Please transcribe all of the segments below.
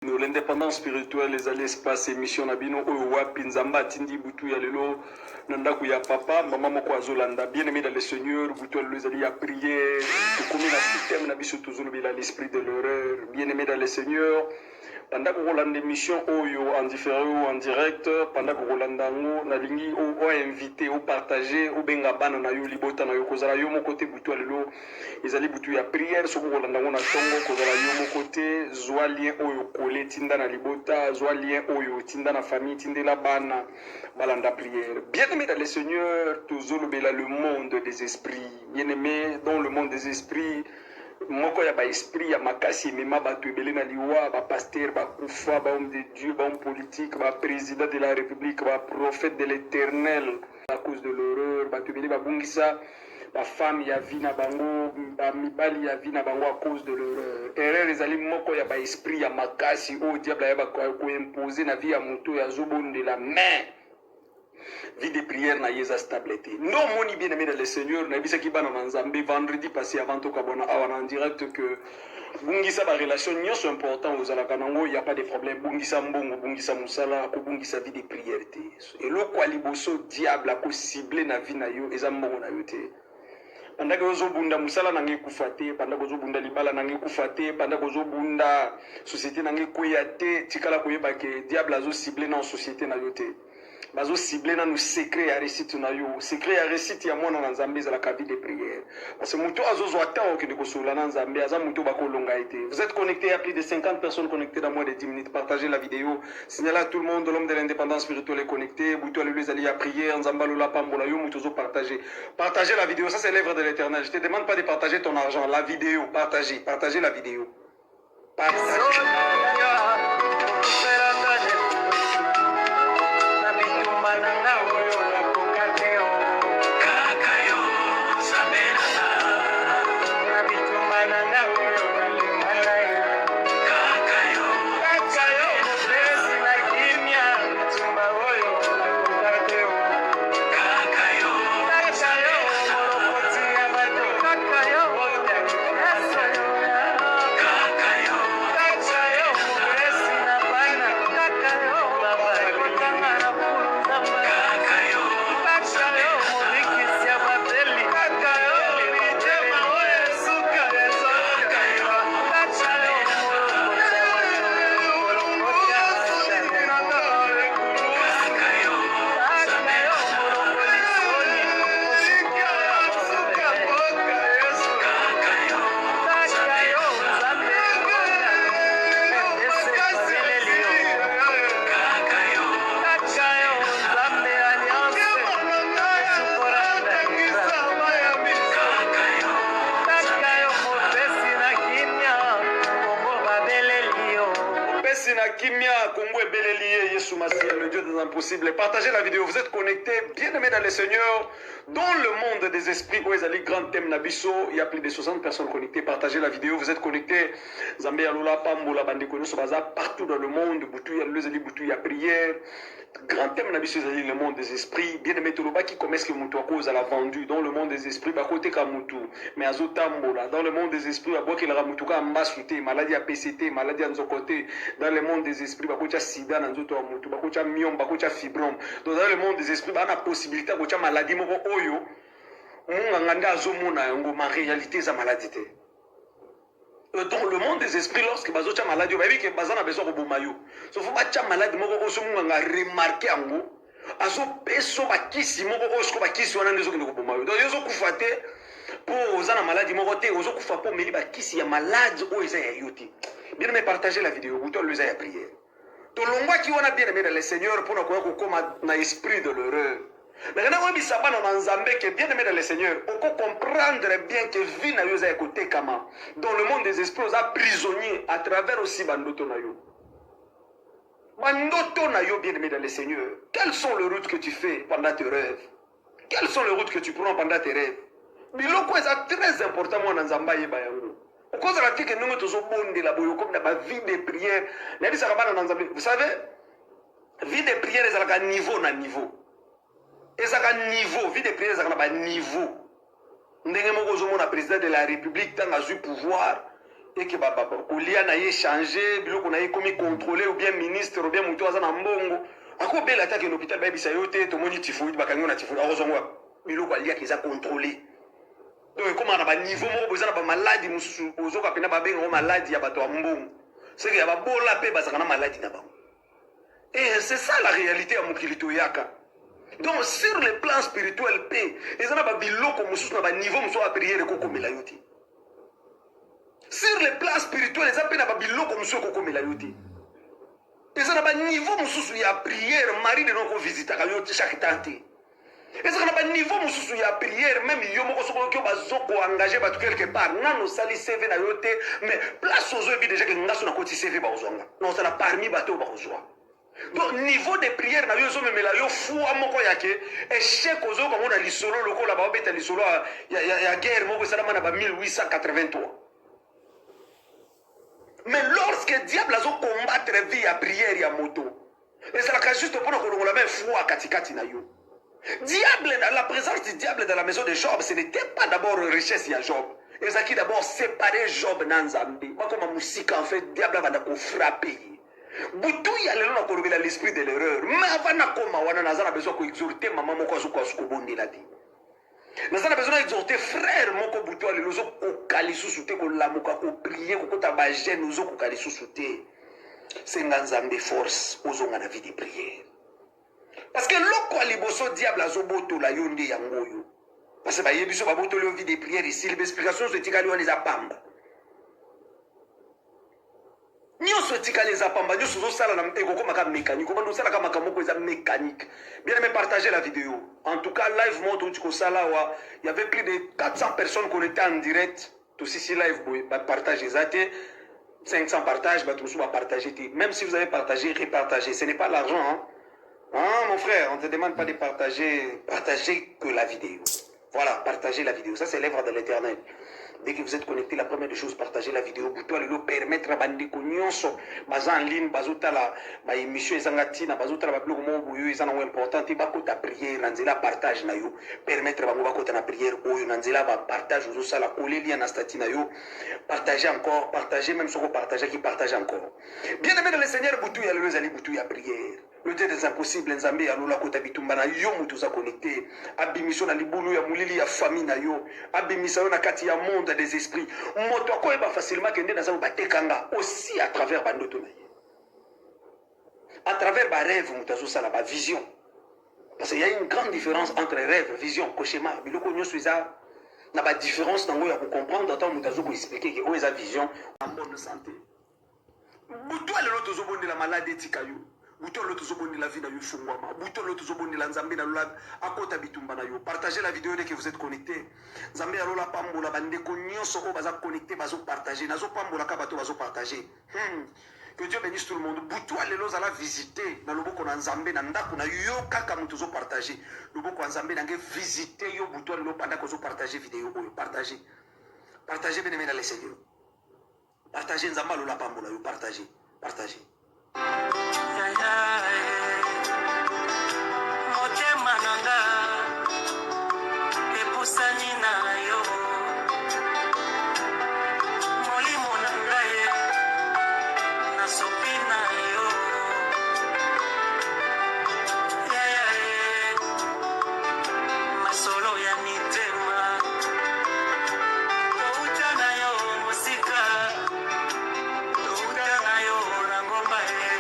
L'indépendance spirituelle les allés espace émission na bino oyo wapi nzamba tindi butu ya lelo nandaku ya papa maman moko azolanda bien aimé dans le Seigneur butu ya lelo ezali ya prière comme na système na biso tozolobela l'esprit de l'erreur bien aimé dans le Seigneur pendant que Roland émission oyo en différé ou en direct pendant que Roland ngo na lingi o invité ou partager ou benga bana na yo libota na yo kozala yo mo côté butu lelo ezali butu ya prière soko Roland ngo na tongo kozala yo mo côté zwa lien oyo kolé tinda na libota zwa lien oyo tinda na famille tindela bana balanda prière bien aimé dans le Seigneur tozolobela le monde des esprits bien aimé dans le monde des esprits moko ya ba esprit ya makasi emema bato ebele na liwa ba pasteur ba kufa ba homme de Dieu ba homme politique ba président de la République ba prophète de l'Éternel à cause de l'horreur bato ebele babungisa ba femme ya vie na bango ba mibali ya vie na bango à cause de l'horreur erreur ezali moko ya ba esprit ya makasi o diable ya ba ko imposer na vie ya moto ya zobondela mais vie de prière na yeza stabilité. Non, moni bien aimé dans le Seigneur, na bisa ki bana nzambe vendredi passé avant to kabona awana en direct que bungisa ba relation nyonso important aux alakanango, il y a pas de problème bungisa mbongo, bungisa musala, ko bungisa vie de prière te. Et lo kwa liboso diable ko cibler na vie na yo eza mbongo na yo te. Pendant ozo bunda musala nange kufate, pendant ozo bunda libala nange kufate, pendant ozo bunda société nange koyate, tikala koyeba ke diable azo cibler na société na yo te. Bazo ciblé dans nos secrets ya récite na yo secret ya récite ya mwana na nzambe za la vie de prière parce que muto azozo ata okende ko sola na nzambe aza muto bakolonga été vous êtes connectés à plus de 50 personnes connectées dans moins de 10 minutes partagez la vidéo signalez à tout le monde l'homme de l'indépendance spirituelle est connecté buto les alliés à prière nzamba lola pambola yo muto zo partagez la vidéo ça c'est l'œuvre de l'Éternel je te demande pas de partager ton argent la vidéo partagez la vidéo partagez. Le Dieu des impossibles. Partagez la vidéo. Vous êtes connectés, bien aimés dans le Seigneur, dans le monde des esprits. Où ils grand thème Nabiso. Il y a plus de 60 personnes connectées. Partagez la vidéo. Vous êtes connectés. Zambé Alola, Pambola, Bandeko, Sobaza, partout dans le monde. Boutou, il y a prière. Grand thème Nabiso, le monde des esprits. Bien aimé Toloba qui commence que Moutou à cause à la vendu. Dans le monde des esprits, bah côté Kamoutou. Mais à Zotambola. Dans le monde des esprits, à Boki la Moutou, à Mbasouté, maladie à PCT, maladie à Nzokoté. Dans le monde des esprits, bah côté Sida, Nzoto à Moutou, bah côté Miom, bah côté Fibrome. Dans le monde des esprits, bah on a possibilité, côté maladie, moko oyo. Munganga Zomona, ngo ma réalité, sa maladie. Dans le monde des esprits, lorsque bazo cha maladie, bah oui que bazana besoin de bomayo. Sauf que bacha maladie, moko oso munganga remarqué ango. Azo peso bakisi moko osko bakisi wana ndezo kende ko bomayo. Donc yozo kufate pour ozana maladie moko te, ozo kufa pour meli bakisi ya malade o eza ya yoti. Bien aimé partager la vidéo, bouton le ya prière. To longwa ki wana bien aimé dans le Seigneur pour na ko koma na esprit de l'erreur. Mais quand on dit ça dans Nzambe que bien aimé dans le Seigneur, on peut comprendre bien que vie na yo za côté kama dans le monde des esprits on a prisonnier à travers aussi bandoto na yo. Bandoto na yo bien aimé dans le Seigneur. Quelles sont les routes que tu fais pendant tes rêves? Quelles sont les routes que tu prends pendant tes rêves? Biloko est très important moi dans Nzamba yeba yango. Au cause de la que nous tous au bon de la boyo comme la vie de prière. Vous savez, vie de prière est à niveau na niveau. Ezaka niveau, vie de prière ezaka na niveau. Ndenge moko zo mona président de la République tant azui pouvoir, et que kolia na ye changer biloko na ye komi contrôler ou bien ministre ou bien muto aza na mbongo akobela atake na hôpital bayebisa yo te tomoni typhoïde bakangi na typhoïde akozongo biloko aliaki eza contrôler donc ekoma na baniveau moko boza na bamaladi mosusu ozoka mpena babengango maladi ya bato ya mbongo seke ya babola mpe bazaka na maladi na bango et c'est ça la réalité ya mokili toyaka. Donc sur le plan spirituel pe eza na babiloko mosusu na baniveau mosusu ya priere ekokomela yo te. Sur le plan spirituel eza mpe na babiloko mosusu ekokomela yo te. Eza na baniveau mosusu ya priere mari de noko visitaka yo chaque temps te. Eza na baniveau mosusu ya priere même yo moko soko oki bazoko engagé bato quelque part nano osali CV na yo te mais place ozoyebi déjà ke ngaso na koti CV bakozwanga na osala parmi bato bakozwa. Donc niveau de prière na yo ezomemela yo fua moko yake échec ozoyoka ngo na lisolo lokola baobeta lisolo ya guerre moko esalama na ba 1883. Mais lorsque diable azo combattre vie ya prière ya moto ezalaka juste mpona kolongola me fua katikati na yo. Diable, la présence du diable dans la maison de Job, ce n'était pas d'abord richesse ya Job. Ezaki d'abord séparer Job na Nzambe. Bakoma musika en fait diable va ko frapper. Butu ya lelo na kolobela l'esprit de l'erreur. Mais avant na koma wana nazana besoin ko exhorter maman moko azuko bondela di. Nazana besoin d'exhorter frère moko butu ya lelo zo ko kalisusu te ko lamuka ko prier ko kota ba jeune zo ko kalisusu te. C'est Nzambe force ozonga na vie de prière. Parce que loko aliboso diable azobotola yo nde yango yo. Parce que bayebiso babotoli yo vie de prière ici l'explication se tikali wana eza pamba. Nyonso etikali eza pamba nyonso ozosala na ekokoma ka mécanique obanda osala ka makambo moko eza mécanique. Bien aimé, partagez la vidéo. En tout cas live moto uti kosala wa il y avait plus de 400 personnes connectées en direct. Tout si live boy partage eza te 500 partages ba tout partager te. Même si vous avez partagé repartagez, ce n'est pas l'argent hein. Ah, mon frère, on ne te demande pas de partager, partagez que la vidéo. Voilà, partagez la vidéo. Ça, c'est l'œuvre de l'Éternel. Dès que vous êtes connecté, la première des choses, partagez la vidéo. Pour toi, le permettre à bande nyonso, baza en ligne, bazota la émission ezangatina, bazota la blog mo boyo ezana important, et bako ta prière, nanzela partage na yo, permettre bango bako ta na prière boyo, nanzela ba partage ozo sala coller lien na statut na yo, partagez encore, partagez même ce que partagez qui partage encore. Bien aimé dans le Seigneur, boutou ya lelo zali boutou ya prière. Le Dieu des impossibles, Nzambe alola kota bitumba na yo mutu za connecté, abimiso na libulu ya mulili ya famille na yo, abimisa yo na kati ya monde des esprits. Moto akoyeba facilement kende na za batekanga aussi à travers bandoto na ye. À travers ba rêve mutu azosala ba vision. Parce qu'il y a une grande différence entre rêve, vision, cauchemar. Biloko nyoso eza na ba différence nango ya ko comprendre tant mutu azoko expliquer que o eza vision en bonne santé. Mutu alelo tozobonde la maladie tikayo. Buto lo tozoboni la vie na yo fungwama. Buto lo tozoboni la Nzambe na lola akota bitumba na yo. Partagez la vidéo dès que vous êtes connectés. Nzambe ya lola pambola bandeko nyonso ko baza connecté bazo partager. Nazo pambola ka bato bazo partager. Que Dieu bénisse tout le monde. Buto lelo zala visiter na loboko na Nzambe na ndako na yo kaka muto zo partager. Loboko Nzambe na nge visiter yo buto lelo panda ko zo partager vidéo oyo. Partagez. Partagez bien aimé dans le Seigneur. Partagez Nzamba lola pambola yo partagez. Partagez. Motema nanga epusani na yo molimo nanga ye nasopi na yo masolo ya mitema touta na yo mosika touta na yo na ngomba ye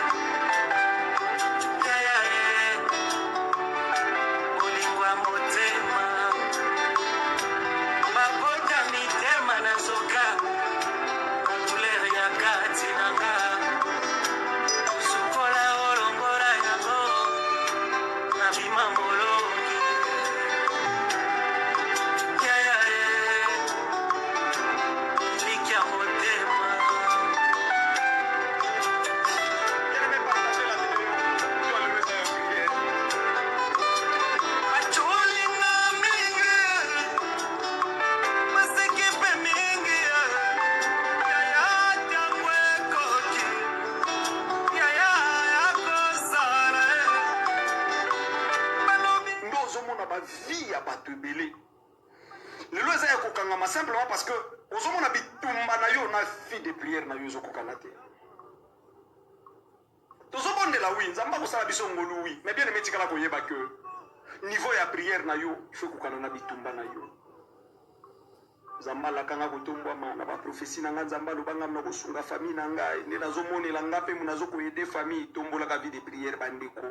vie ya bato ebele lelo eza ya kokangama simplement parce que ozomona bitumba na yo na fille de prière na yo ezokokana te tozobondela wi nzambe akosala biso ngolu wi mais bien aimé tikala koyeba ke niveau ya prière na yo il faut kokana na bitumba na yo nzambe alakanga kotombwama na baprofesi na nga nzambe alobanga na kosunga famille na ngai nde nazomonela nga mpe nazokoyede famille tombolaka vie de prière bandeko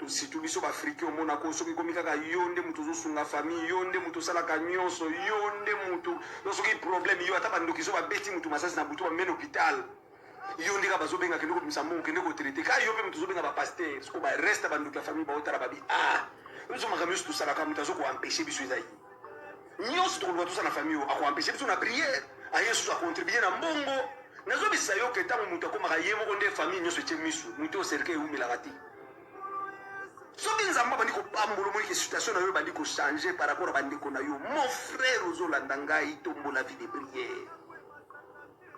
surtout biso baafrikain omonako soki komi kaka yo nde moto ozosunga famille yo nde moto osalaka nyonso yo nde moto soki problème yo ata bandoki so babeti moto masasi na butu bamene hôpital yo nde kaka bazobenga kende kobimisa mbongo kende kotraite ka yo mpe moto ozobenga bapaster siko bareste bandoki ya famille baotala babi biso makambo nyonso tosalaka moto azokoampeshe biso eza ye nyonso tokoluka tosala na famille oyo akoampeshe biso na prière aye susu akontribue na mbongo nazobisisa yo ke ntango moto akomaka ye moko nde famille nyonso etie miso moto oyo serke eumelaka te soki nzambe bandi kopambola omoni ke situation na yo bandi kochange par rapport a bandeko na yo mon frère ozolanda ngai tombola vie de prière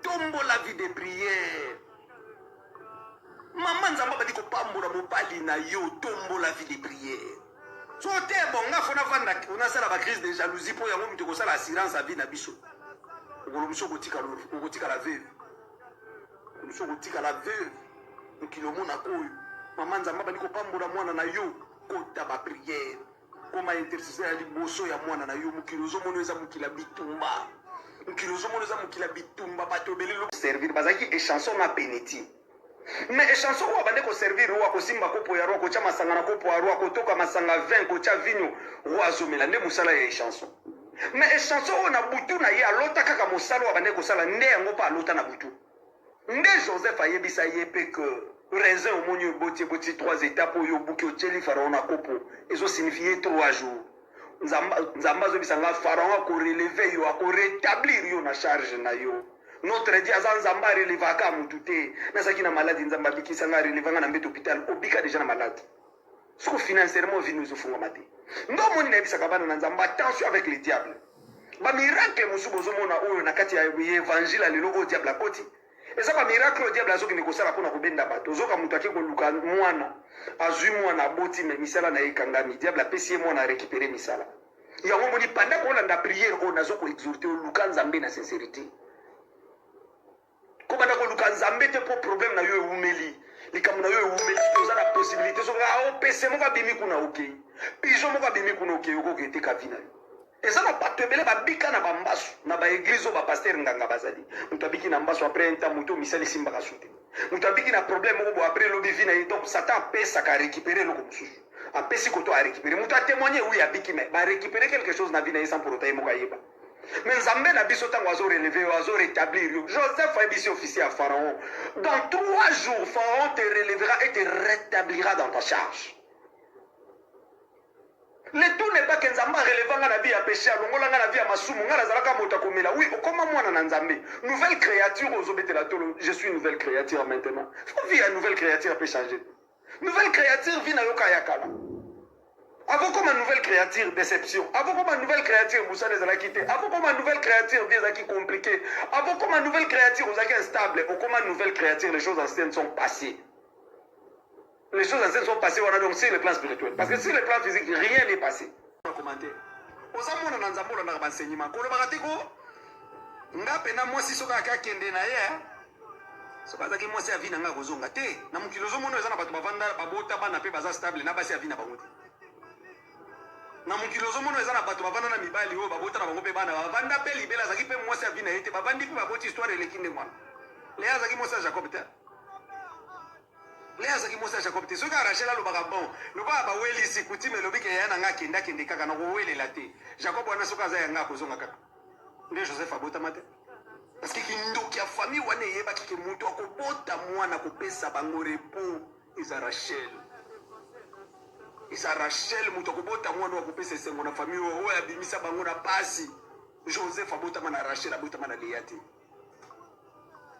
tombola vie de prière mama nzambe bandi kopambola mobali na yo tombola vie de prière so te bonga fona vanda onasala bacrise de jalousie mpo yango moto kosala assurance a vie na biso okolo mosu okotikala veuve mosu okotikala veuve mokili omonaka oyo mama nzambe bandi kopambola mwana na yo kota bapriere koma intercesseur ya liboso ya mwana na yo mokili ozomona eza mokili ya bitumba mokili ozomona eza mokili ya bitumba bato ebelelo servir bazalaki echanson na peneti mais echanson oyo abande koservir oyo akosimba kopo ya ro akotya masanga na kopo ya ro akotoka masanga 20 kotya vino oyo azomela nde mosala ya echanson mais echanson oyo na butu na ye alota kaka mosala oyo abande kosala nde yango mpe alota na butu nde joseph ayebisa ye mpe ke raisin omoni eboti 3 étapes oyo obuki otyeli pharaon na kopo ezosignifie 3 jours nzambe azobisa nga pharaon akoreleve yo akorétablir yo na charge na yo notre dieu aza nzambe arelevaka motu te nazalaki na maladi nzambe abikisa nga arelevanga na mbete hôpital obika deja na maladi soko financièrement vino ezofungama te nde omoni nayebisaka bana na nzambe attention avec le diable bamiracle mosusu bozomona oyo na kati ya évangile ya lelo oyo diable akoti eza bamiracle oyo diable azokende kosala mpona kobenda bato ozoka moto ake koluka mwana azwi mwana aboti me misala na ye ekangami diable apesi ye mwana arécupere misala yango moni panda kolanda priere oyo nazokoexorte oluka nzambe na sincérité kobanda koluka nzambe te mpo problème na yo ewumeli likambo na yo ewumeli soki oza na possibilité soki opese moko abimi kuna okei pigeon moko abimi kuna okei okoketeka vi na yo eza na bato ebele babika na bambaso na baeglize oyo bapaster nganga bazali moto abiki na mbaso apres un temps moto misala esimbaka su te moto abiki na problème moko bo apres elobi vi na ye donc satan apesaka arécupere eloko mosusu apesi koto arécupere moto atémoigne wi abiki me barécupere quelque chose na vi na ye sans porota ye moko ayeba mais nzambe na biso ntango azoreleve yo azorétablir yo joseph ayebisi officier ya pharaon dans 3 jours pharaon te relèvera et te rétablira dans ta charge. Le tout n'est pas que nzambe relevanga na vie ya péché alongolanga na vie ya masumu nga nazalaka moto akomela oui okoma mwana na nzambe nouvelle créature ozobetela tolo je suis nouvelle créature maintenant faut vie ya nouvelle créature peut changer nouvelle créature vie na yo kaya kala avant comme nouvelle créature déception avant comme nouvelle créature musala ezalaki te avant comme nouvelle créature vie ezalaki compliqué avant comme nouvelle créature ozalaki instable okoma nouvelle créature les choses anciennes sont passées. Les choses anciennes sont passées, on a donc sur le plan spirituel. Parce que sur le plan physique, rien n'est passé. Commentaire. Osamona na nzambola na banseignement. Kolo bakatiko nga pena mwasi soka kakende na ye. Soka zaki mwasi avina nga kozonga te. Na mukilozo mono ezana bato bavanda babota bana pe baza stable na basi avina bango te. Na mukilozo mono ezana bato bavanda na mibali oyo babota na bango pe bana bavanda pe libela zaki pe mwasi avina yete bavandi pe baboti histoire elekinde mwana. Lea zaki mwasi Jacob te. Léa zaki mosa Jacob te soki Rachel alobaka bon loba bawelisi kutime elobi ke yana nga kende kaka na kowelela te Jacob wana soki aza yanga akozonga kaka nde Joseph abotama te parce que kindoki ya famille wana eyebaki ke moto akobota mwana kopesa bango repos eza Rachel moto akobota mwana wakopesa esengo na famille oyo abimisa bango na pasi Joseph abotama na Rachel abotama na Léa te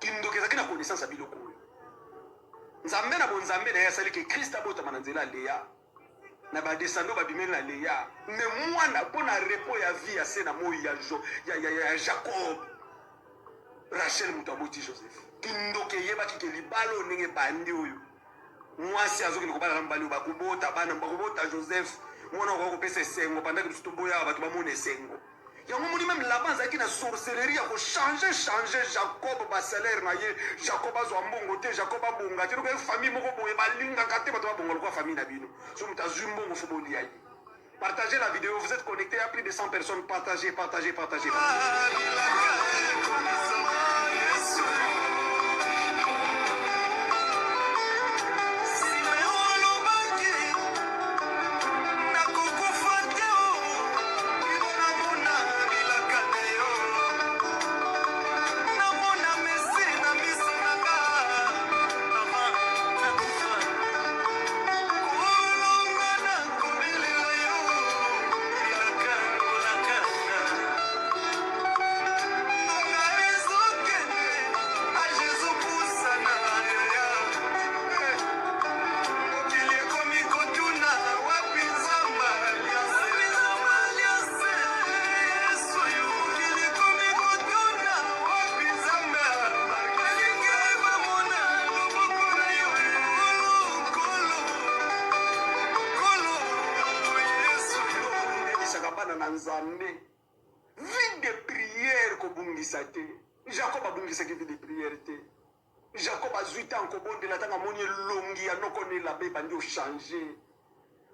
kindoki ezalaki na connaissance ya biloko oyo nzambe na bonzambe na ye asali ke Christ abotama na nzela Léa na badescendo babimeli na Léa me mwana mpo na repos ya vie ya se na moi ya Jacob Rachel moto aboti Joseph kindoki eyebaki ke libala oyo ndenge bandi oyo mwasi azokende kobala na mobali oyo bakobota bana bakobota Joseph mwana okokopesa esengo pandaki biso toboya bato bamona esengo yango moni même là-bas azalaki na sorcellerie ya changer Jacob basalaire na ye, Jacob azwa mbongo te, Jacob abonga te, donc famille moko boye balingaka te bato babonga lokwa famille na bino so moto azwi mbongo fo bolia ye. Partagez la vidéo, vous êtes connectés à plus de 100 personnes, partagez. Vie de prière kobungisa te. Jacob abungisaki vie de prière te. Jacob a 8 ans kobondela tanga moni longi ya nokone la be bandi o changer.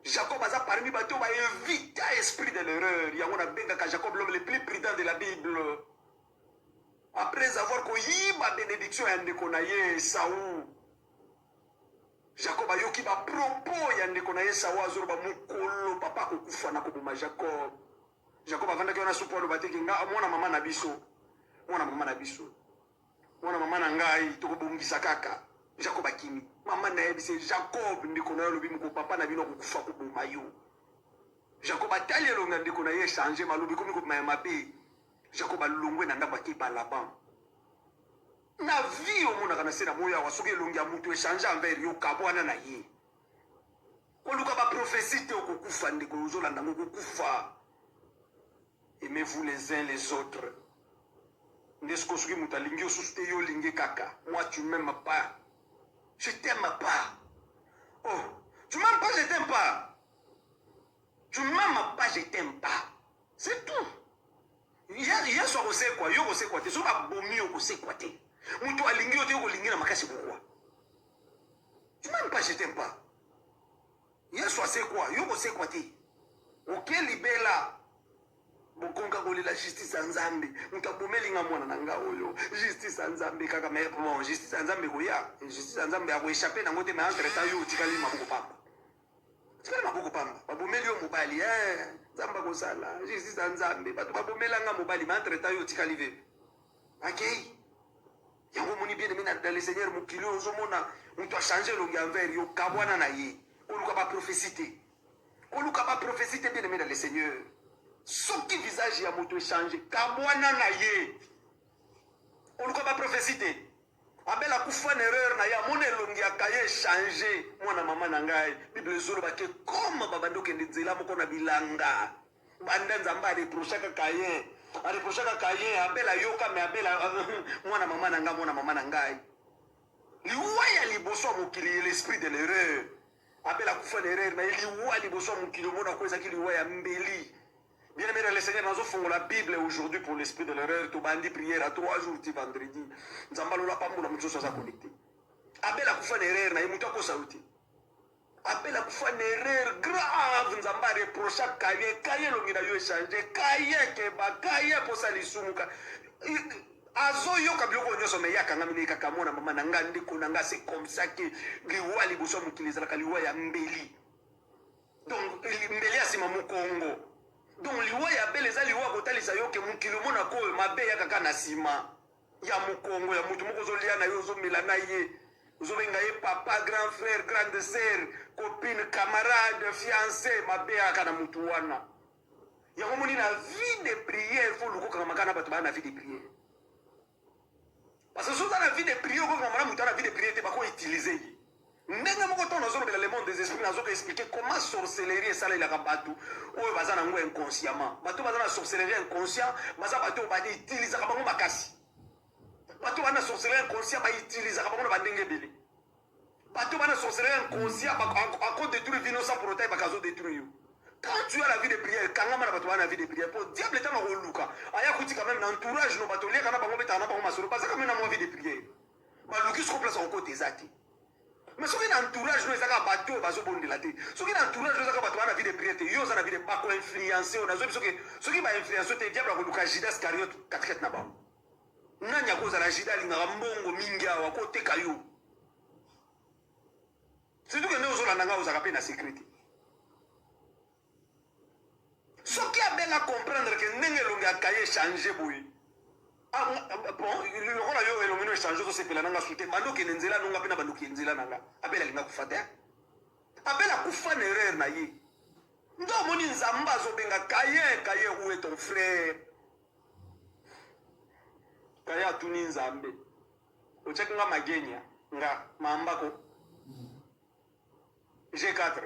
Jacob a parmi bato ba éviter esprit de l'erreur. Yango na benga ka Jacob l'homme le plus prudent de la Bible. Après avoir koyiba bénédiction ya ndeko na ye Saoul. Jacob a yoki ba propos ya ndeko na ye Saoul azoro ba mukolo papa kokufa na kobuma Jacob. Jacob a vendu na support bateki nga mwana mama na biso. Mwana mama na ngai to kobungisa kaka. Jacob akimi. Mama na yebise Jacob ndiko na yo lobi muko papa na bino kokufa kobuma yo. Jacob atali elonga ndiko na ye changer malobi komi ko mabe. Jacob alongwe na ndako akipa Laban. Na vie omona kana sena moya wasoke elongi ya mutu échanger envers yo kabwana na ye. Koluka ba prophétie te okokufa ndiko ozolanda ngokufa. Aimez-vous les uns les autres. N'est-ce que mutalingi osuste yo lingi kaka. Moi tu m'aimes pas. Je t'aime pas. Oh, tu m'aimes pas, je t'aime pas. Tu m'aimes pas, je t'aime pas. C'est tout. Il y a soit on sait quoi, yo on sait quoi, tu vas bomi on sait quoi te. Mutu alingi yo te yo lingi na makasi pourquoi. Tu m'aimes pas, je t'aime pas. Il y a soit c'est quoi, yo on sait quoi te. OK libela. Bokonga la justice nzambe mutabomelinga mwana nanga oyo justice nzambe kaka mais bon justice nzambe koya justice nzambe a échapper na ngote mais entre temps yo tikali maboko pamba babomeli yo mobali nzamba ko sala justice nzambe bato babomelanga mobali mais entre temps yo tikali ve akei yango moni bien aimé dans le Seigneur mukili ozomona mutu a changer longi envers yo kabwana na ye oluka ba prophétie bien aimé dans le Seigneur. Soki visage ya moto échangé kabwana na ye oluka ba prophétie abela kufa erreur na ya mona elongi akaye changer mwana mama na ngai bible zolo bake comme babando kende nzela moko na bilanga banda nzamba reprochaka kaye abela yoka me abela mwana mama na ngai liwa ya liboso mokili l'esprit de l'erreur abela kufa erreur na liwa liboso mokili mona kweza ki liwa ya mbeli. Bien aimé dans le Seigneur, nous avons la Bible aujourd'hui pour l'esprit de l'erreur. Tu bandi prière à 3 jours, tu vendredi. Nzambalola pamoula mutso soza connecté. Appelle à kufan erreur na imuta ko sauti. Appelle à kufan erreur grave nzamba reprocha kaye longina yo échanger kaye keba kaye posa lisumuka. Azo yo kabiloko nyoso me yakanga mine kakamona mama nanga ndiko nanga c'est comme ça que liwa liboso mukilizala kaliwa ya mbeli. Donc mbeli asima mukongo. Donc liwa ya bele za liwa kotalisa yo ke mukilo mona ko mabe ya kaka na sima ya mukongo ya mutu moko zolia na yo zomela na ye zobenga ye papa grand frère grande sœur copine camarade fiancé mabe ya kana mutu wana ya komoni na vie de prière faut luko kama kana bato bana vie de prière parce que souvent la vie de prière ko kama mutu na vie de prière te ba ko utiliser ndenge moko to nazo lobela le monde des esprits nazo expliquer comment sorcellerie et ça là ka batu oyo baza nango inconsciemment bato baza na sorcellerie inconscient baza bato ba utiliser ka bango makasi bato bana sorcellerie inconscient ba utiliser ka bango na bandenge bele bato bana sorcellerie inconscient ba encore détruire vino sans protéger ba kazo détruire Quand tu as la vie de prière, quand tu as la vie de prière, pour diable est en Luka. Aya kuti quand même l'entourage no batolia kana bango beta na bango masolo pas quand même na vie de prière. Ma luki se place en côté zati. Mais ce qui est l'entourage no ezaka bateau bazo bondela te. Ce qui est l'entourage no ezaka bateau na vie de prière te. Yo za na vie de pas ko influencer on a zo biso que ce qui va influencer te diable ko Luka Judas Iscariot katikati na bango. Nanya ko za la Judas linga mbongo mingi awa ko te kayo. C'est tout que nous zo la nanga ozaka pe na sécurité. Ce qui a bien à comprendre que n'est pas le cahier changé boui. Bon, le rôle a eu le menu changé c'est que la nanga soute. Mando que nenzela nunga pena bando que nenzela nanga. Abela linga kufate. Abela kufa n'erreur na ye. Ndo moni nzamba zo benga cahier où est ton frère? Cahier atuni nzambe. Ocheka nga magenya nga mambako. G4.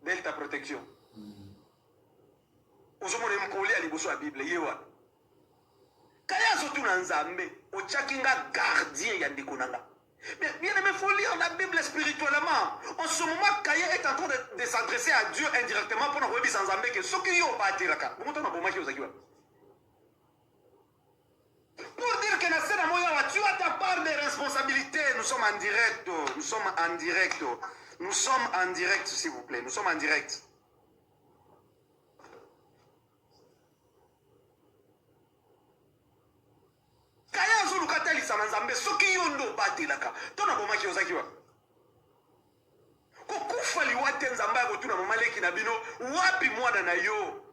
Delta protection. Ozomone mkoli aliboso ya Bible yewa. Kaya zotu na nzambe, ochakinga gardien ya ndeko nanga. Mais bien aimé, il faut lire la Bible spirituellement. En ce moment, Kaya est en train de s'adresser à Dieu indirectement pour nous remettre sans nzambe que ce qui est pas tiraka. Pour dire que na sena moya tu as ta part de responsabilité. Nous sommes en direct. Nous sommes en direct. Nous sommes en direct, s'il vous plaît. Nous sommes en direct. Kaya zulu katali sana nzambe soki yondo batelaka tona bomaki ozakiwa kokufa liwate nzambe akotuna mamaleki na bino wapi mwana na yo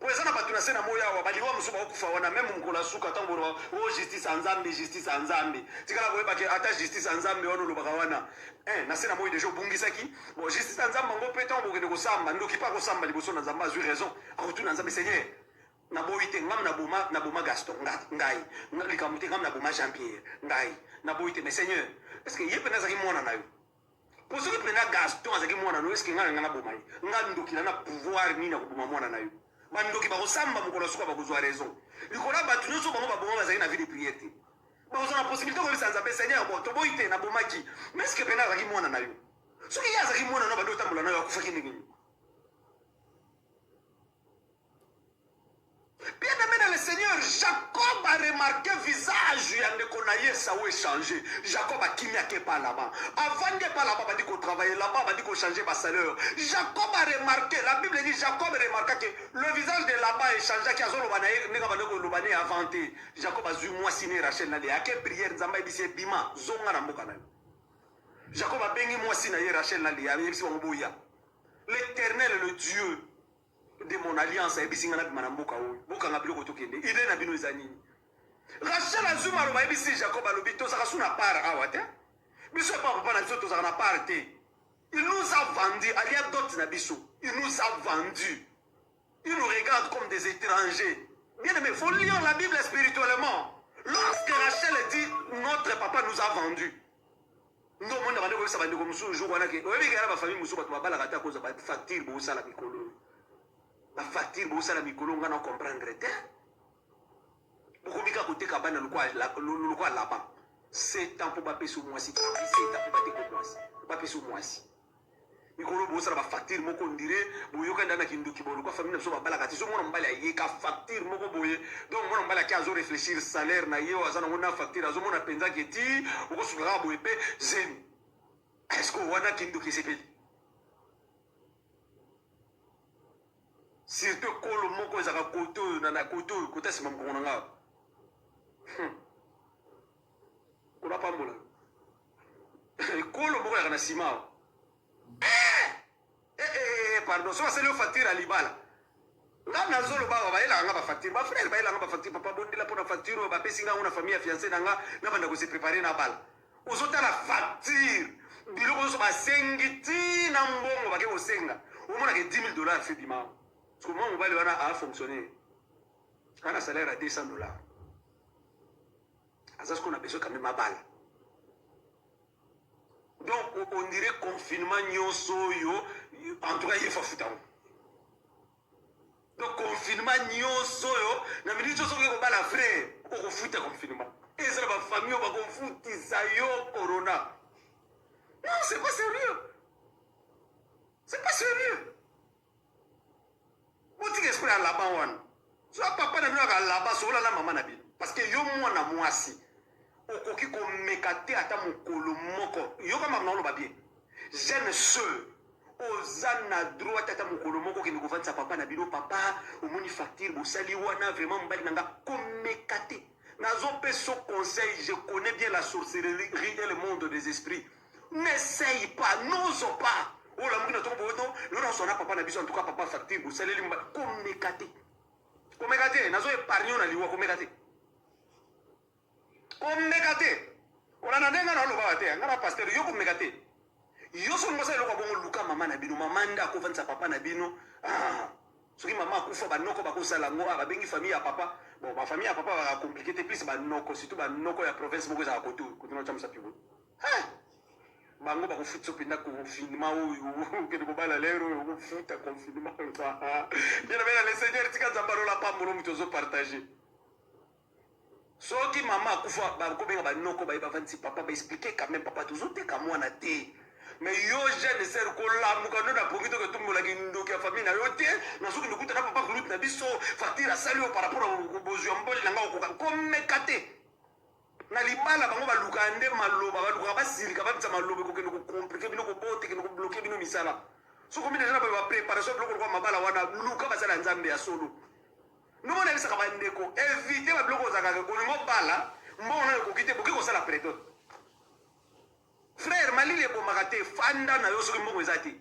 wezana batuna sena moya wa baliwa musuba okufa wana même mukola suka tamboro o justice anzambe tikala koyeba ke ata justice anzambe ono lobaka wana na sena moya deja obungisaki bon justice anzambe ngo petan bokende kosamba ndoki pa kosamba liboso na nzambe azwi raison akotuna nzambe seigneur na boite ngam na boma Gaston ngai likamute ngam na boma Jean Pierre ngai na boite mais seigneur est-ce que yepena zaki mwana na yo pour ce que prena Gaston zaki mwana no est-ce que ngana boma yi ngandoki na pouvoir ni na boma mwana na yo bandoki ba kosamba mukolo suka ba kozwa raison likola batu nyonso bango ba boma bazaki na vie de prière te ba kozana possibilité ko bisanza pe seigneur bon to boite na boma ki mais est-ce que pena zaki mwana na yo soki ya zaki mwana no ba do tambola na yo akufaki nini. Bien aimé dans le Seigneur, Jacob a remarqué le visage de Konaïe, ça a changé. Jacob a kimia pas là-bas. Avant de pas là-bas, il dit qu'on travaillait là-bas, il dit qu'on changeait ma salaire. Jacob a remarqué, la Bible dit Jacob a remarqué que le visage de là-bas est changé, qu'il y a inventé. Jacob a dit moi signé Rachel Nali. À quelle prière Nzamba dit c'est Bima, Zonga Namokana. Jacob a béni moi signé Rachel Nali. L'Éternel, le Dieu de mon alliance et bisingana manamboka o boka ngabilo kotokende ide na bino ezani Rachel azuma lo bayebisi Jacob alobi to saka suna part awate biso papa na biso to saka na part il nous a vendu alia dot na biso il nous a vendu il nous regarde comme des étrangers bien aimé faut lire la Bible spirituellement lorsque Rachel dit notre papa nous a vendu ndo mona bande ko sa bande ko musu jour wana ke oyebi gara ba famille musu ba bala kata ko za ba facture bo sala mikolo la facture bosa la mikolo ngana comprendre te bokomika koteka bana lokwa là-bas c'est temps pour baper sur moi si c'est temps pour bater contre moi baper sur moi si mikolo bosa la facture moko ndire boyoka ndana kinduki bolo kwa famille so babala kati so mona mbala ye ka facture moko boye donc mona mbala ki azo réfléchir salaire na yo azana mona facture azo mona penza keti okosuka boye pe zen est-ce que wana kinduki sepeli surtout kolo moko ezaka koto na koto kota sima mkongo nga kula pambola kolo moko ya na sima pardon so c'est le facture à libala nga nazolo ba baela nga ba facture ba frère baela nga ba facture papa bondela pona facture ba pesinga una famille fiancée nanga na banda ko se préparer na bala ozota la facture biloko so ba sengiti na mbongo ba ke osenga omona ke $10,000 fait bima. Comment on va le voir à fonctionner? Quand un salaire à $200. C'est ce qu'on a besoin quand même à balle. Donc on dirait confinement nyonso yo en tout cas il faut foutre. Donc confinement nyonso yo na minute so ko bala frère ko foutre confinement. Et ça va famille va ko foutre ça yo corona. Non, c'est pas sérieux. C'est pas sérieux. Vous dites esprit à là-bas, soit papa n'a pas là-bas, soit là maman n'a pas. Parce que yo moi na moi si. Okoki ko mekate ata mokolo moko. Yo ka mamna lo babie. Jeune seul. Ozana droit ata mokolo moko ki ndiko vanza papa na bino papa, omoni facture bosali wana vraiment mbali nanga ko mekate. Nazo peso conseil, je connais bien la sorcellerie et le monde des esprits. N'essaye pas, n'ose pas. Oh la mouina tombe auto, l'on s'en a papa na biso en tout cas papa facture bosali limba ko mekate. Ko mekate, nazo épargner na liwa ko mekate. Komekate ona nanenga na loba te ngara pasteur yo komekate yo so ngosa eloko bongo luka mama na bino mama nda ko vanza papa na bino soki mama akufa banoko bakosala ngo babengi famille ya papa bon ba famille ya papa ba compliqué te plus banoko surtout banoko ya province moko za kotu kutuna cha musapibo bango bakofuta pinda confinement oyo kede kobala lero oyo kofuta confinement bien bien le seigneur tika zambaro la pambo muto zo partager. Soki maman akufa bakobenga banoko bavanzi papa ba expliquer quand même papa toujours te kamwa na te mais yo jeune sœur ko lamuka ndo na pongito ke tumbola ki ndoki ya famille na yo te na soki ndikuta na papa kulut na biso fatira sali par rapport au besoin mboli nanga ko komekate na libala bango baluka nde maloba baluka basilika babitsa maloba ko kende ko compliquer bino ko bote kende ko bloquer bino misala so komi déjà ba préparation bloko ko mabala wana luka basala nzambe ya solo. Nous on a vu ça comme un déco. Évitez ma bloc aux agarres. On ne pas là. Bon, on a le coquité pour que ça la prête. Frère, Mali les bon maraté. Fanda na yo sur une bonne zati.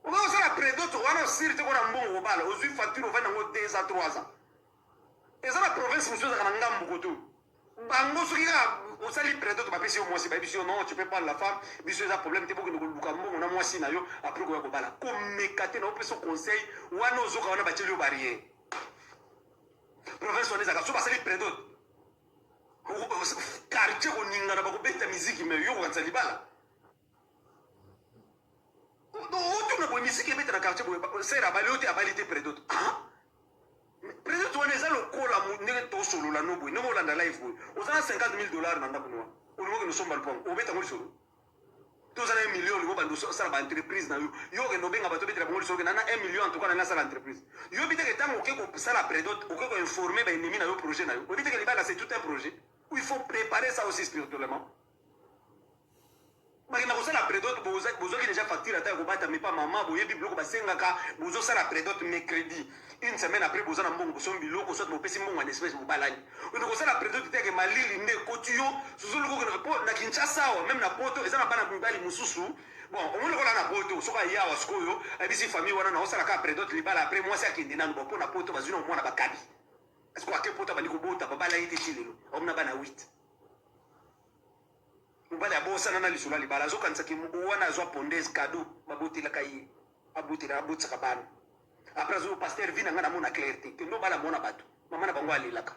On va ça la prête. On a sirte qu'on a un bon robal. Aux huit factures, on va dans 2 à 3 ans. Et ça la province, monsieur, ça a un gamme beaucoup tout. Bango sur on s'allie près d'autres papiers moi si baby non tu peux pas la femme monsieur ça problème t'es beaucoup de lukambo on a moi si na yo après quoi bala comme mekate na opeso conseil wana ozoka wana bateli yo barrière province on est à so basali près d'autres quartier on ninga na bako beta musique mais yo ko tsali bala no tu na bo musique beta na quartier bo sera baliote abalite près d'autres Président, tu as le col à mon solo la nobo, non la live. Aux 50 000 $, nanda kunoa. Au niveau que nous sommes balpon, au bêta moi solo. Tous un million, le mobile ça va entreprise na yo. Yo que no benga bato bêta moi solo, nana 1 million en tout cas na ça l'entreprise. Yo bêta que tant que ça la prédot, ou que informer ben ennemi na yo projet na yo. Au bêta que les balles c'est tout un projet où il faut préparer ça aussi spirituellement. Mais na la prédote bozo qui déjà facture ata ko bata mais pas maman boye bibloko basengaka bozo ça la prédote mercredi une semaine après bozo na mbongo so biloko so mo pesi mbongo en espèce mo balani on ko ça la prédote te que malili nde kotuyo suzulu ko na Kinshasa même na poto eza na bana mbali mususu bon on le kola na poto so ka yawa skoyo abisi famille wana na osala ka prédote libala après moi c'est akindi na bo na poto bazuna mo na bakabi est-ce que poto bani ko bota babala ite chilelo on na bana 8 Mbale abosa nana lisula libala zo kanisa ki wana zo pondez cadeau baboti la kai abuti na abutsa kabana après zo pasteur vina ngana mona clarté que no bala mona batu mama na bango alilaka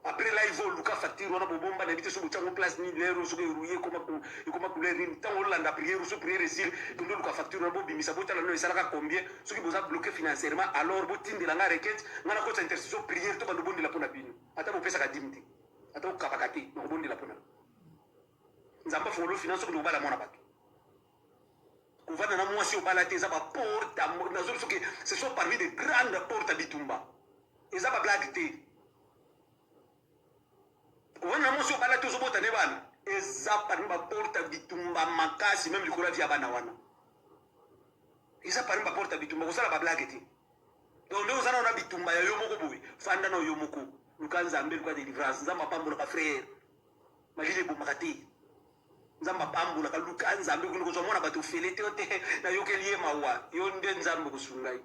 après là il faut luka facture wana bobomba na bité so butsango place ni lero so rouiller comme couleur ni tant olanda prière so prière résil ndo luka facture na bobi misa botala no esala ka combien so ki boza bloquer financièrement alors botindi la nga requête ngana ko intercession prière to bando bondi la pona bino ata bo pesa ka dimti ata ko kapakati no bondi la pona nzamba folo finance ko bala mona bato ko vana na mwasi o bala te za ba porte na zo que ce sont parmi des grandes portes bitumba eza ba blague te ko vana na mwasi o bala te zo bota ne bana eza parmi ba porte bitumba makasi même likola via bana wana eza parmi ba porte bitumba ko sala ba blague te donc ndo zana na bitumba ya yo moko boy fanda na yo moko lukanza mbele kwa délivrance nzamba pambo ka frère malile bo makati nzamba pambula kaluka nzambe kuno ko mona bato felete ote na yokeliye mawa yo nde nzambe kusungai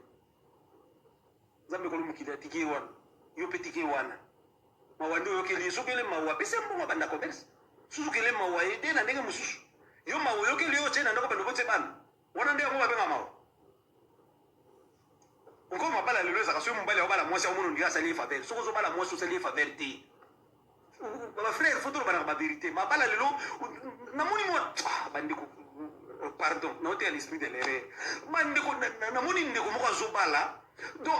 nzambe ko lumukida tike wana yo petike wana mawa ndo yokeliye sokele mawa pese mbongo banda commerce susukele mawa ede na ndenge mususu yo mawa yokeliye yo tena ndako bando bote bana wana ndenge ngo babenga mawa onko mabala lelo za kaso mbale obala mwasi omono ndiga sali faveur soko zo bala mwasi sali faveur te ma frère faut dire la vérité ma bala lelo namoni mo bandiko pardon non te à l'esprit de l'erreur bandiko namoni ndeko moko zo bala donc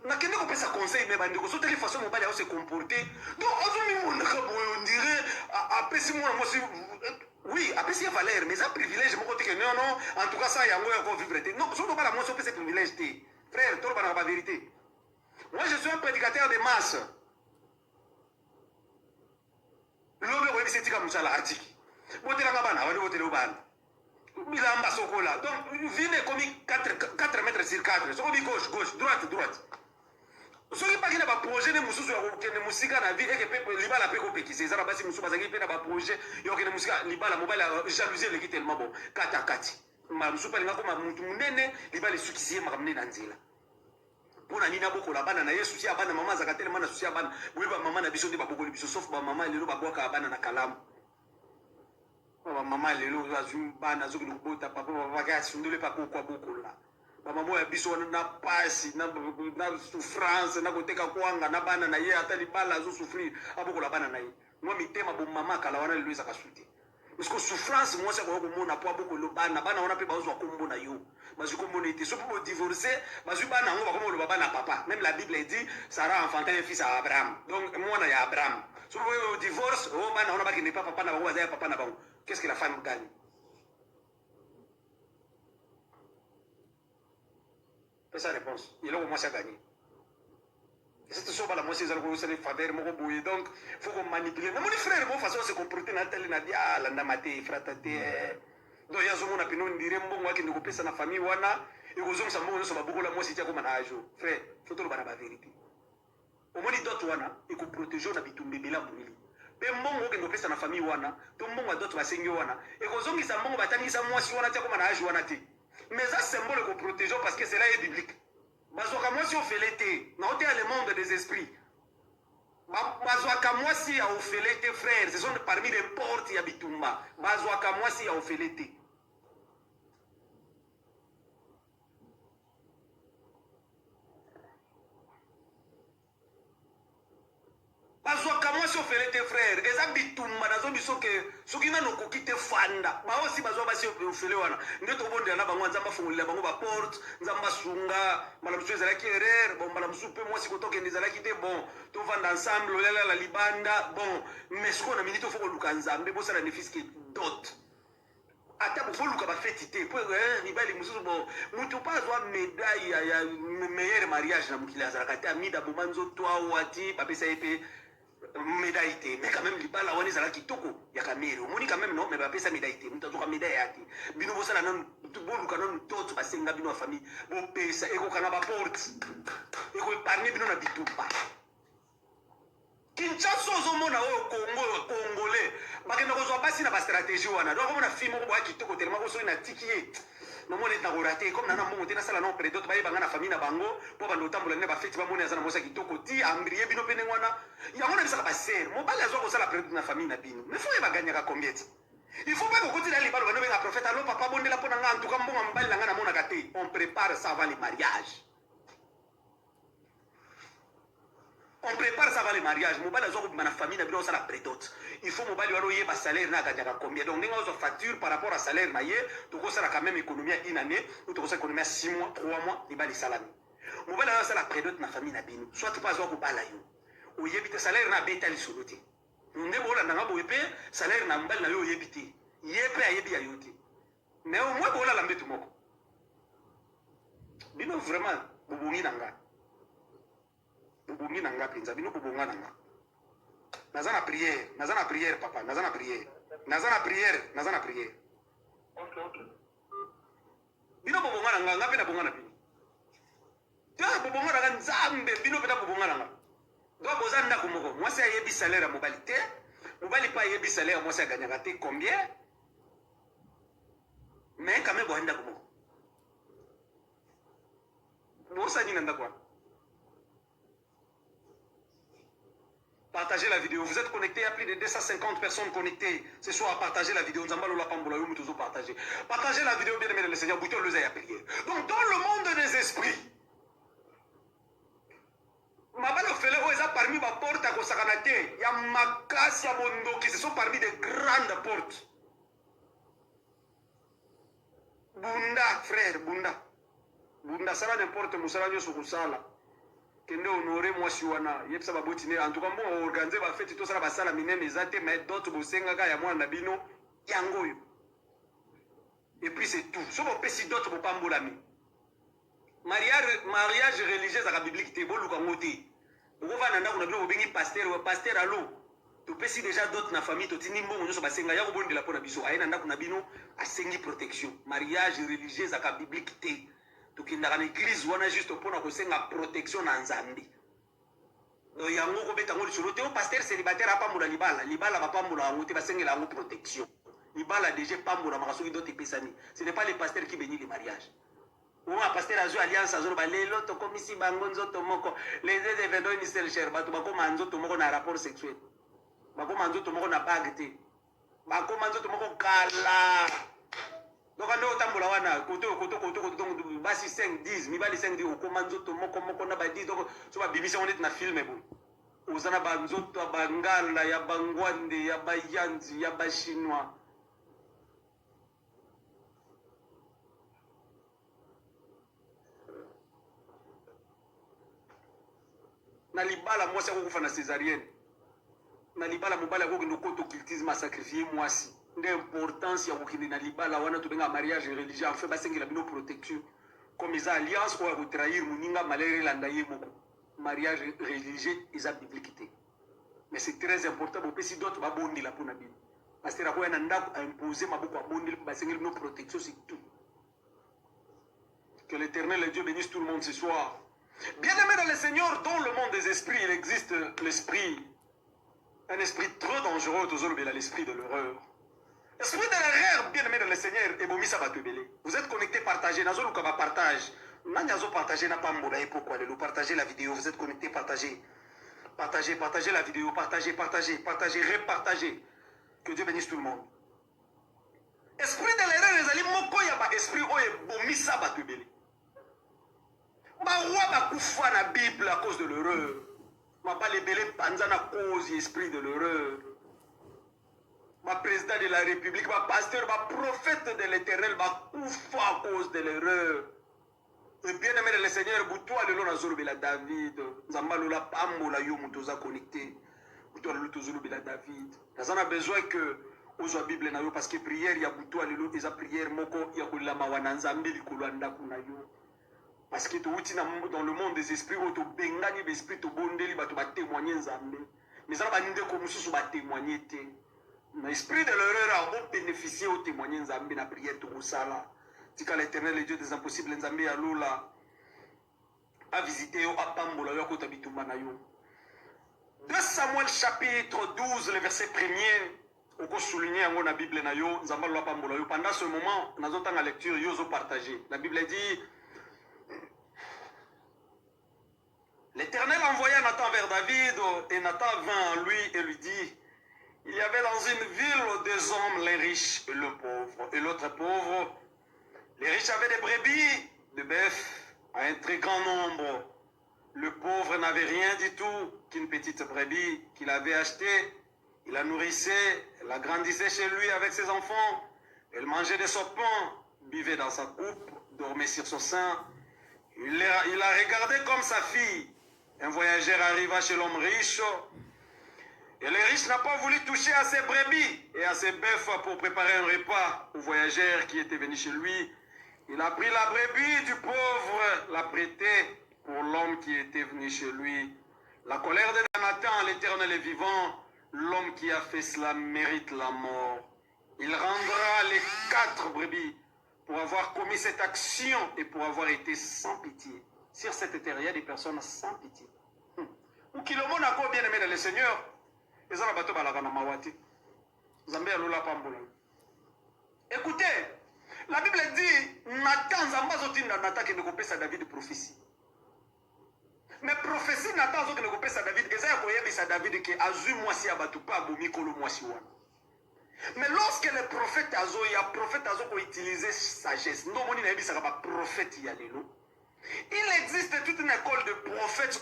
nakende ko pesa conseil mais bandiko so telle façon mo bala se comporter donc azumi mo nakabo on dirait a pesi mo moi si Oui, après c'est valeur, mais ça privilège, mon côté que non, non, en tout cas ça, il y a encore vivre. Non, surtout pas la moitié, c'est privilège. Frère, toi, pas la vérité. Moi, je suis un prédicateur de masse. L'homme, oui, c'est comme ça, la attique. Vous êtes là-bas, vous êtes là-bas. Bilamba Sokola. Donc, venez comme 4 mètres sur 4. So, gauche, gauche, droite, droite. soki paki na baprojet ne mosusu ya kokende mosika na vie eke mpe libala mpe kopekisa eza na basi mosusu bazalaki mpe na baprojet ya kokende mosika libala mobali ya jalousie eleki telema bon kati akati mbala mosusu mpe alinga koma mutu monene libala esukisi ye makambo nde na nzela mpo na nini abokola bana na ye susi ya bana mama azaka telema na susi ya bana boyeba mama na biso nde babokoli biso sauf bamama lelo babwaka bana na kalamu bamama lelo azwi bana azokende kobota papa babaki asundoli papa okwa bokola bamama ya biso wana na pasi na souffrance na koteka kwanga na bana na ye ata libala azosouffrir abokola bana na ye mwa mitema bomama kala wana lelo ezaka su te parce que souffrance mwasi akoka komona po abokolo bana wana mpe bazwa kombo na yo bazwi kombo na ye te so mpo bodivorce bazwi bana yango bakoma oloba bana papa même la bible dit Sarah enfantin un fils à Abraham donc mwana ya Abraham so mpo divorce o bana wana bakende pa papa na bango baza ya papa na bango qu'est-ce que la femme gagne? C'est sa réponse. Il a commencé à gagner. C'est ça, la moitié, c'est les faveurs, donc il faut qu'on manipule. Mais mon frère, mon façon de se comporter, Nathalie n'a dit, ah, la namate, fratate. Donc il y a ce monde qui nous dirait, bon, moi qui nous coupe sa famille, wana, et aux hommes, ça m'a dit, beaucoup la moitié, comme un âge. Frère, il faut tout le la vérité. Au moins, d'autres, wana, et qu'on protège, on a bitumbe, bila mouli. Pe mbongo qui nous coupe sa famille, wana, tout le monde d'autres va saigner, wana, et aux hommes qui s'en vont, batani, sa moitié, wana, comme un âge, wana, mais ça symbole qu'on protège parce que c'est là est biblique. Bazwaka moi si on fait l'été, na ote le monde des esprits. Bazwaka moi si on fait l'été frère, ce sont parmi les portes ya bitumba. Bazwaka moi si on fait l'été. bazwaka mwasi ofele te frère eza bitumba nazo biso ke soki nano okoki te fanda bao si bazwa basi ofele wana nde tobondela na bango nzambe afungolela bango baporte nzambe asunga mbala mosusu ezalaki erreur bon mbala mosusu mpe mwasi kotokende ezalaki te bon tovanda ensemble olalala libanda bon mais sikoyo na miniti ofo koluka nzambe bosala nefiske dot ata bofoluka bafeti te po mibali mosusu bon moto mpo azwa médaille ya meilleur mariage na mokili azalaka te amida boma nzoto awa ti bapesa ye mpe médaille te mais quand même libala wana ezala kitoko ya kamere omoni quand même non mais bapesa médaille te moto azoka médaille ya te bino bosala nanu boluka nanu toto basenga bino ya famille bopesa ekoka na baporte ekoepargne bino na bitumba Kinshasa ozomona oyo congolais bakenda kozwa basi na bastratégie wana donc omona fille moko boya kitoko telema kosoki na tiki ye nomona eti nakorate comme nana mbongo te nasala na opre dote bayebanga na famille na bango mpo bando otambola nde bafeti bamoni aza na mwasi ya kitoko ti ambrie bino mpe ndenge wana yango na bisaka basere mobali azwa kosala predote na famille na bino mais fo ye baganyaka combien ti il faut pas kokoti na libalo bano benga prophète alo papa bondela mpo na nga antuka mbongo mobali na nga namonaka te on prépare ça avant le mariage. On prépare ça avant le mariage. Mobile azwa kubima na famille na bino osala prédote. Il faut mobile walo yeba salaire na ganyaka combien. Donc ndenge ozo facture par rapport à salaire na ye, tokosala quand même économie à une année ou tokosala économie à 6 mois, 3 mois, libali salami. Mobile azwa sala prédote na famille na bino. Soit tu pas azwa kubala yo. Oyebite salaire na beta li solote. Nde bola nanga boyepe salaire na mbali na yo oyebite. Yepe ayebi ya yote. Mais au moins bola lambe tout moko. Bino vraiment bobongi nanga. Bobongi nanga penza bino bobonga nanga naza na prière papa naza na prière okay bino bobonga nanga nga pe na bonga na bino ya bobonga nanga nzambe bino pe na bobonga nanga donc boza ndako moko mwasi ayebi salaire ya mobali te mobali pa ayebi salaire ya mwasi aganyaka te combien mais quand même boza ndako moko bosani na ndako wana. Partagez la vidéo. Vous êtes connectés, il y a plus de 250 personnes connectées. Ce soir, partagez la vidéo. Partagez la vidéo, bien aimé le Seigneur. Bouton le à prier. Donc, dans le monde des esprits, Mabalo Fele, ils sont parmi les portes à Kosakanate. Il y a Makas, il y a Mondo qui sont parmi des grandes portes. Bunda, frère, Bunda. Bunda, ça va n'importe où, ça va sur kende honoré mwasi wana yebisa baboti ne en tout cas bon organiser ba fête to sala basala minene ezate mais d'autres bosengaka ya mwana na bino yangoyo. Et puis c'est tout. Si on peut si d'autres pour pas m'bolami. Mariage religieux à la biblique te bolu kangote. On va nanda on a bien obengi pasteur allo. Tu peux si déjà d'autres na famille to tini mbongo nyoso basenga ya ko la pona biso. Ayi nanda kuna bino asengi protection. Mariage religieux à la biblique te. Tu kinda na église wana juste pour na ko senga protection na Nzambi. Yango ko beta ngoli solo te o pasteur célibataire apa mula libala ba pamula ngote basengela ngo protection. Libala déjà pamula makasoki d'autres pesani. Ce n'est pas les pasteurs qui bénissent les mariages. Ou un pasteur a joué alliance à Zoro Balelo, to comme ici Bangonzo Tomoko, les deux événements initiaux cher, Bako Manzo Tomoko na rapport sexuel. Bako Manzo Tomoko na bagte. Bako Manzo Tomoko kala. Donc on a tambola wana, koto, basi 5, 10, mi bali 5, 10, oko Manzo Tomoko, moko na ba 10, donc so ba bibisi on est na film bon. Ozana Banzo to Bangala, ya Bangwande, ya Bayanzi, ya ba chinois. Na libala mwasi akufa na césarienne. Na libala mobala ko kindo koto cultisme sacrifier mwasi. Nde importance ya kokindi na libala wana to benga mariage religieux en fait basengela bino protection. Comme ils alliance ou à trahir muninga malere landa yemoko. Mariage religieux isa bibliquité. Mais c'est très important pour si d'autres ba bondi la pona bino. Parce que la ko na ndako a imposer maboko a bondi basengela bino protection c'est tout. Que l'Éternel et Dieu bénisse tout le monde ce soir. Bien-aimé dans le Seigneur, dans le monde des esprits, il existe l'esprit, un esprit trop dangereux, l'esprit de l'erreur. L'esprit de l'erreur, bien-aimé dans le Seigneur, et Bomisa va te belé. Vous êtes connectés, partagez, Nazo Lukaba partage. Nanyazo partagez, n'a pas mbola, et pourquoi le partagez la vidéo, vous êtes connectés, partagez. Partagez la vidéo, partagez, repartagez. Que Dieu bénisse tout le monde. Esprit de l'erreur, les amis, moko yaba, esprit oye, Bomisa va te belé. Baroua bakufa na Bible à cause de l'erreur. Ma pas les belé panza na cause esprit de l'erreur. Ma président de la République, ma pasteur, ma prophète de l'Éternel, ma kufa à cause de l'erreur. Et bien aimé le Seigneur, boutoua le long azolo bela David. Zambalo la pambo la yo mutoza connecté. Boutoua le long bela David. Nous avons besoin que ozo Bible na yo parce que prière ya boutoua le long eza prière moko ya kulama wananzambi likulanda kuna yo. Parce que dans le monde des esprits, tu bengani l'esprit, tu bondeli, tu vas témoigner Nzambe. Mais ça va nous dire comme si tu vas témoigner. L'esprit de l'erreur a bénéficié au témoigner Nzambe, na prière tout ça là. Si quand l'Éternel, le Dieu des impossibles, Nzambe a là, a visité a pambola yo ko tabituma na yo. 2 Samuel chapitre 12, le verset 1er. On peut souligner dans la Bible na yo, Nzamba lo pambola yo. Pendant ce moment, nous avons la lecture yo zo partagé. La Bible dit l'Éternel envoya Nathan vers David et Nathan vint à lui et lui dit, il y avait dans une ville 2 hommes, l'un riche et le pauvre, et l'autre pauvre. Les riches avaient des brebis, des bœufs, à un très grand nombre. Le pauvre n'avait rien du tout qu'une petite brebis qu'il avait achetée. Il la nourrissait, elle la grandissait chez lui avec ses enfants. Elle mangeait de son pain, buvait dans sa coupe, dormait sur son sein. Il la regardait comme sa fille. Un voyageur arriva chez l'homme riche et le riche n'a pas voulu toucher à ses brebis et à ses bœufs pour préparer un repas au voyageur qui était venu chez lui. Il a pris la brebis du pauvre, l'a prêtée pour l'homme qui était venu chez lui. La colère de Nathan, l'Éternel est vivant, l'homme qui a fait cela mérite la mort. Il rendra les 4 brebis pour avoir commis cette action et pour avoir été sans pitié. Sur cette terre, il y a des personnes sans pitié. Ou qui le monde a encore bien aimé dans le Seigneur. Ils ont bateau balagana mawati. Zambé alola pambola. Écoutez, la Bible dit Nathan Zamba zotinda Nathan qui ne compesse à David prophétie. Mais prophétie Nathan qui ne compesse à David, et ça y a David qui a vu moi si abatu pas abomi kolo moi si wana. Mais lorsque le prophète Azo, il y a prophète Azo qui a utilisé sagesse. Non, mon inaïbi, ça va pas prophète y aller. Il existe toute une école de prophètes.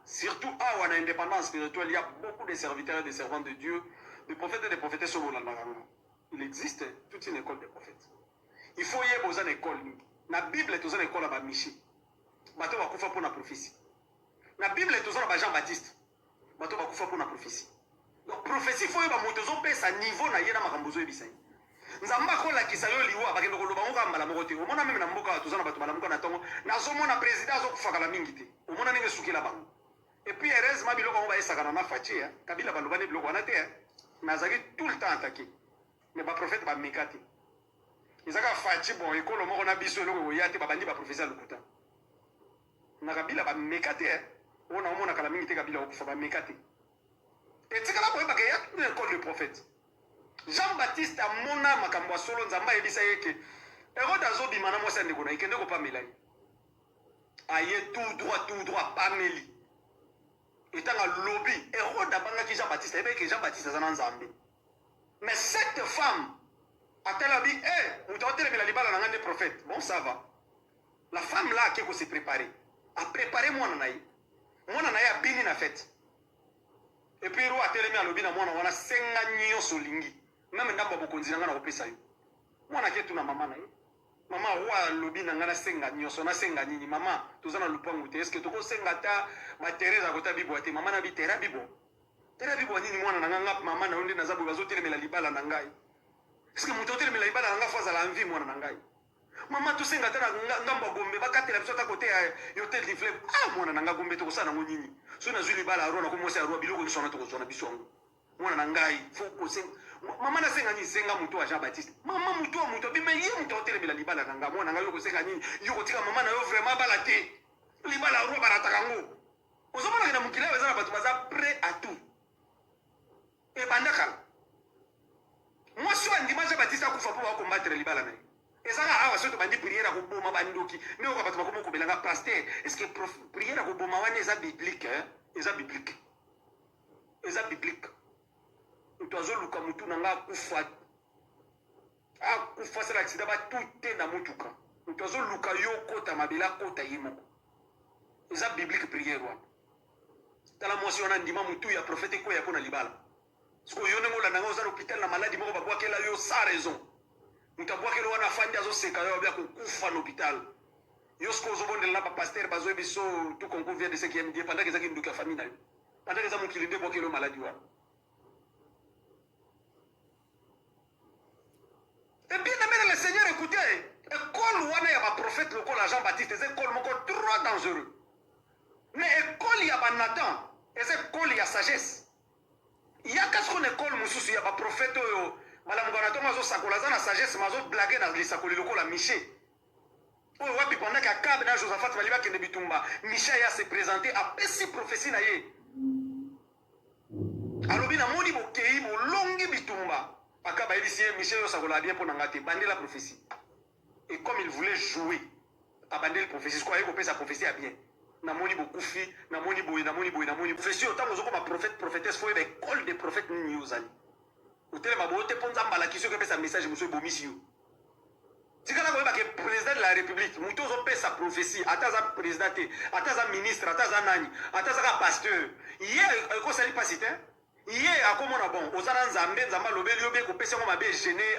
Surtout à on a indépendance spirituelle, il y a beaucoup de serviteurs et de servants de Dieu, de prophètes et de prophétesses. Il existe toute une école de prophètes. Il faut y avoir une école. La Bible est une école à Michi. Bateau va couper pour la prophétie. La Bible est une école à Jean-Baptiste. Bateau va couper pour la prophétie. Donc, prophétie faut yeba moto zopesa niveau na ye na makambo zoyebisa ye nzambe akolakisa yo liwa bakende koloba ngo kambala moko te omona meme na mboka toza na bato balamuka na ntongo nazomona président azokufakala mingi te omona ndenge esukila bango epuis heureusement biloko yango bayesakana na faci kabila baloba ne biloko wana te nazalaki tout le temps attaqué mais baprofete bameka te ezaka faci bon ekolo moko na biso eloko koya te babandi baprofesi ya lokuta na kabila bameka te oyo na omonakala mingi te kabila okufa bameka te etikala koyebaka eya tuna école de prophète Jean-Baptiste amona makambo ya solo nzambe ayebisa ye ke erode azobima na mwasi ya ndeko na ye kende kopamela ye aye tout droit pameli etanga lobi erode abangaki Jean-Baptiste ayebaki ke Jean-Baptiste aza na nzambe mais cette femme atalabi moto atelemela libala na nga nde prophète bon ça va la femme là ake kose préparer apréparer mwana na ye abini na fête et puis ro atelemi alobi na mwana wana senga nyonso olingi meme ndambo bokonzi na nga na kopesa yo mwana ke tuna mama na ye mama ro alobi na nga nasenga nyonso nasenga nini mama toza na lupangu te eske tokosenga ta batereza kota bibo te mama na bitera bibo nini mwana na nga mama na yo nde naza boye bazotelemela libala na ngai eske moto otelemela libala na nga fo azala envie mwana na ngai mama tosenga ta na ngambo ya gombe bakatela biso ata kote ya hotel du fleuve mwana na nga gombe tokosala nango nini so nazwi libala ya ro nakomosi ya ro biloko nyonso wana tokozwa na biso yango mwana na ngai fo kosenga mama nasenga nini senga moto wa Jean-Baptiste mama moto wa moto bima ye moto otelemela libala na nga mwana na nga yo kosenga nini yo kotika mama na yo vraiment bala te libala ya ro barataka ngo ozomona na mokili ayo eza na bato baza prêt à tout ebanda kala mwasi wa ndima Jean-Baptiste akufa mpo bakombattre libala na ye ezaka awa soki tobandi priere akoboma bandoki nde oka bato bakoma okobelanga paster est-ce que priere akoboma wana eza biblique eza biblique moto azoluka motu na nga akufa sala aksida batu te na motuka moto azoluka yo kota mabele akota ye moko eza biblique priere wana tala mwasi wana ndima motu ya profete ekoya mpo na libala siko yo ndenge olanda nga oza na hôpital na maladi moko babwakela yo sans raison moto abwakeli wana afandi azoseka yo abia kokufa na hôpital yo siko ozobondela na bapaster bazoyebi so tout concours vient de ce qui aime die pendant ezaki nduki ya famille na yo pendant eza mokili nde ebwakeli yo maladi wana et bien aimé le Seigneur écoutez école wana ya baprophète lokola Jean-Baptiste eza école moko trop dangereux mais école ya banatan eza école ya sagesse yaka siko na école mosusu ya baprophète oyo malamuka na ntongo azosakola aza na sagesse mazoblage na lisakoli lokola miche oyo wapi pendant akabe na Josaphat bali bakende bitumba miche aya se présente apesi prophétie na ye alobi namoni bokei bolongi bitumba akabe ayebisi ye miche oyosakola bien mpo na nga te bandela prophétie et comme il voulait jouer abandeli prophétie siko aye kopesa prophétie ya bien namoni bokufi namoni boye prophétie otango ozokoma prophète prophétesse fo yeba école de prophète nini yo ozali otelema boyo te mpo nzambe alakisi yo kopesa message mosu ebomisi yo tikala koyeba ke président de la république moto ozopesa prophétie ata aza président te ata aza ministre ata aza nani ata azaka pasteur ye ekosali mpasi te ye akomona bon oza na nzambe alobeli yo be kopesa yango mabe gene